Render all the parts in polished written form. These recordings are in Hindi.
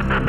नमस्कार,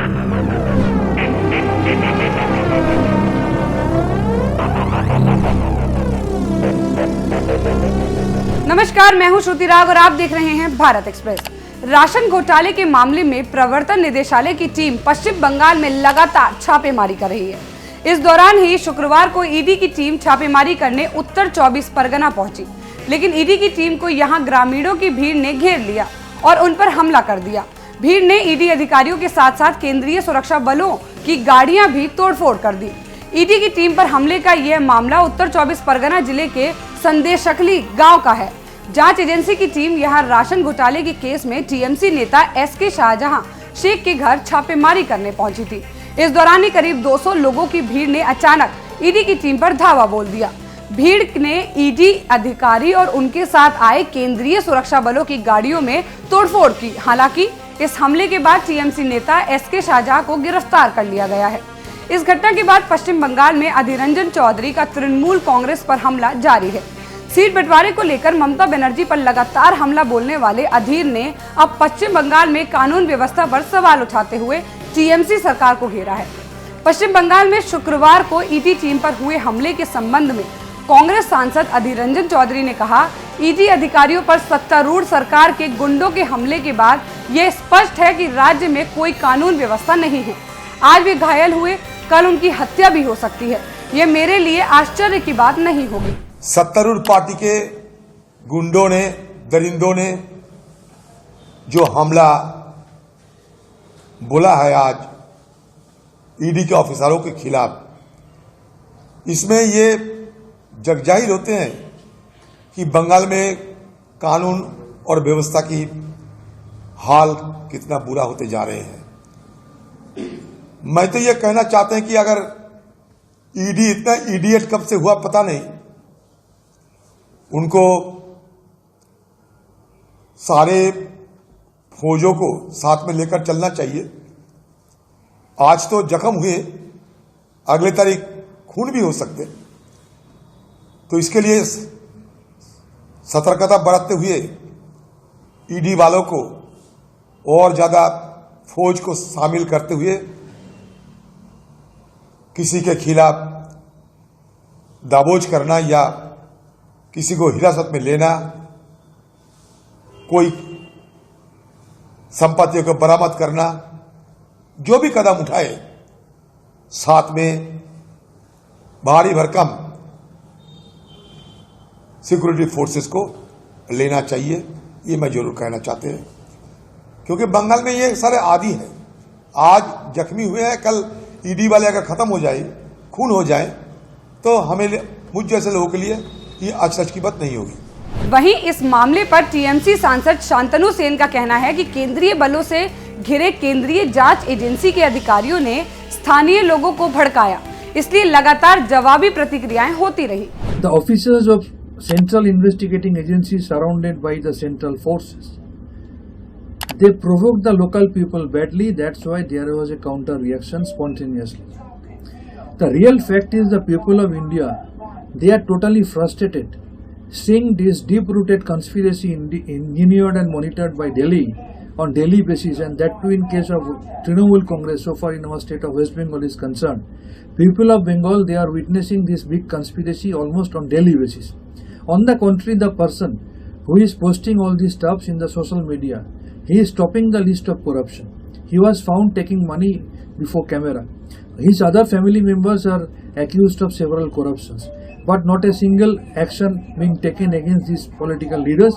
मैं हूं श्रुति राग और आप देख रहे हैं भारत एक्सप्रेस। राशन घोटाले के मामले में प्रवर्तन निदेशालय की टीम पश्चिम बंगाल में लगातार छापेमारी कर रही है। इस दौरान ही शुक्रवार को ईडी की टीम छापेमारी करने उत्तर 24 परगना पहुंची, लेकिन ईडी की टीम को यहां ग्रामीणों की भीड़ ने घेर लिया और उन पर हमला कर दिया। भीड़ ने ईडी अधिकारियों के साथ साथ केंद्रीय सुरक्षा बलों की गाड़ियां भी तोड़फोड़ कर दी। ईडी की टीम पर हमले का यह मामला उत्तर 24 परगना जिले के संदेशकली गांव का है। जांच एजेंसी की टीम यहां राशन घोटाले के केस में टीएमसी नेता एसके शाहजहां शेख के घर छापेमारी करने पहुंची थी। इस दौरान ही करीब 200 लोगों की भीड़ ने अचानक ईडी की टीम पर धावा बोल दिया। भीड़ ने ईडी अधिकारी और उनके साथ आए केंद्रीय सुरक्षा बलों की गाड़ियों में तोड़फोड़ की। हालांकि इस हमले के बाद टीएमसी नेता एसके शाहजहां को गिरफ्तार कर लिया गया है। इस घटना के बाद पश्चिम बंगाल में अधीर रंजन चौधरी का तृणमूल कांग्रेस पर हमला जारी है। सीट बंटवारे को लेकर ममता बनर्जी पर लगातार हमला बोलने वाले अधीर ने अब पश्चिम बंगाल में कानून व्यवस्था पर सवाल उठाते हुए टीएमसी सरकार को घेरा है। पश्चिम बंगाल में शुक्रवार को ईडी टीम पर हुए हमले के संबंध में कांग्रेस सांसद अधीर रंजन चौधरी ने कहा, ईडी अधिकारियों पर सत्तारूढ़ सरकार के गुंडों के हमले के बाद यह स्पष्ट है कि राज्य में कोई कानून व्यवस्था नहीं है। आज वे घायल हुए, कल उनकी हत्या भी हो सकती है। यह मेरे लिए आश्चर्य की बात नहीं होगी। सत्तारूढ़ पार्टी के गुंडों ने, दरिंदों ने जो हमला बोला है आज ईडी के ऑफिसरों के खिलाफ, इसमें ये जगजाहिर होते हैं कि बंगाल में कानून और व्यवस्था की हाल कितना बुरा होते जा रहे हैं। मैं तो ये कहना चाहते हैं कि अगर ईडी इतना इडियट कब से हुआ पता नहीं, उनको सारे फौजों को साथ में लेकर चलना चाहिए। आज तो जख्म हुए, अगले तारीख खून भी हो सकते, तो इसके लिए सतर्कता बरतते हुए ईडी वालों को और ज्यादा फौज को शामिल करते हुए किसी के खिलाफ दाबोच करना या किसी को हिरासत में लेना, कोई संपत्तियों को बरामद करना, जो भी कदम उठाए साथ में भारी भरकम सिक्योरिटी फोर्सेस को लेना चाहिए। ये मैं जरूर कहना चाहते हैं, क्योंकि बंगाल में ये सारे आदी है। आज जख्मी हुए हैं, कल ईडी वाले अगर खत्म हो जाए, खून हो जाए, तो हमें, मुझ जैसे लोगों के लिए ये अचरज की बात नहीं होगी। वहीं इस मामले पर टीएमसी सांसद शांतनु सेन का कहना है कि केंद्रीय बलों से घिरे केंद्रीय जांच एजेंसी के अधिकारियों ने स्थानीय लोगों को भड़काया, इसलिए लगातार जवाबी प्रतिक्रियाएं होती रही। The officers of Central Investigating Agency surrounded by the central forces, they provoked the local people badly. That's why there was a counter reaction spontaneously. The real fact is the people of India, they are totally frustrated seeing this deep-rooted conspiracy engineered and monitored by Delhi on daily basis, and that too in case of Trinamool Congress so far in our state of West Bengal is concerned. People of Bengal, they are witnessing this big conspiracy almost on daily basis. On the contrary, the person who is posting all these stuffs in the social media, he is topping the list of corruption. He was found taking money before camera. His other family members are accused of several corruptions, but not a single action being taken against these political leaders,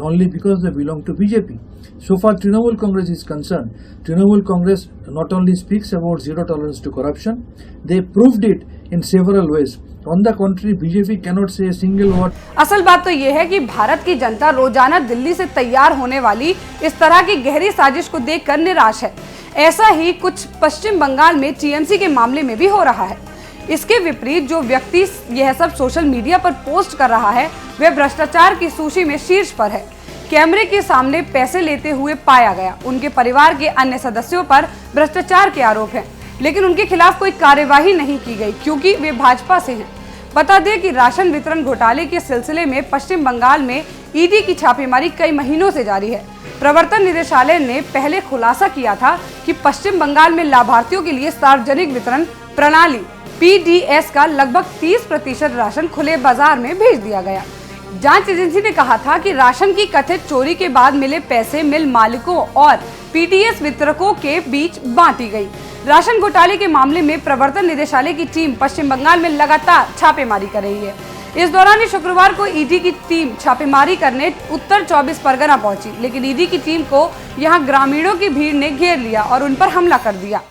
only because they belong to BJP. So far Trinamool Congress is concerned, Trinamool Congress not only speaks about zero tolerance to corruption, they proved it in several ways. On the contrary, BJP cannot say a single word. असल बात तो यह है कि भारत की जनता रोजाना दिल्ली से तैयार होने वाली इस तरह की गहरी साजिश को देखकर निराश है। ऐसा ही कुछ पश्चिम बंगाल में टीएमसी के मामले में भी हो रहा है। इसके विपरीत जो व्यक्ति यह सब सोशल मीडिया पर पोस्ट कर रहा है, वह भ्रष्टाचार की सूची में शीर्ष पर है। कैमरे के सामने पैसे लेते हुए पाया गया। उनके परिवार के अन्य सदस्यों पर भ्रष्टाचार के आरोप हैं, लेकिन उनके खिलाफ कोई कार्यवाही नहीं की गई क्योंकि वे भाजपा से हैं। बता दें कि राशन वितरण घोटाले के सिलसिले में पश्चिम बंगाल में ईडी की छापेमारी कई महीनों से जारी है। प्रवर्तन निदेशालय ने पहले खुलासा किया था कि पश्चिम बंगाल में लाभार्थियों के लिए सार्वजनिक वितरण प्रणाली PDS का लगभग 30% राशन खुले बाजार में भेज दिया गया। जांच एजेंसी ने कहा था कि राशन की कथित चोरी के बाद मिले पैसे मिल मालिकों और PDS वितरकों के बीच बांटी गई। राशन घोटाले के मामले में प्रवर्तन निदेशालय की टीम पश्चिम बंगाल में लगातार छापेमारी कर रही है। इस दौरान ही शुक्रवार को ईडी की टीम छापेमारी करने उत्तर 24 परगना पहुंची, लेकिन ईडी की टीम को यहां ग्रामीणों की भीड़ ने घेर लिया और उन पर हमला कर दिया।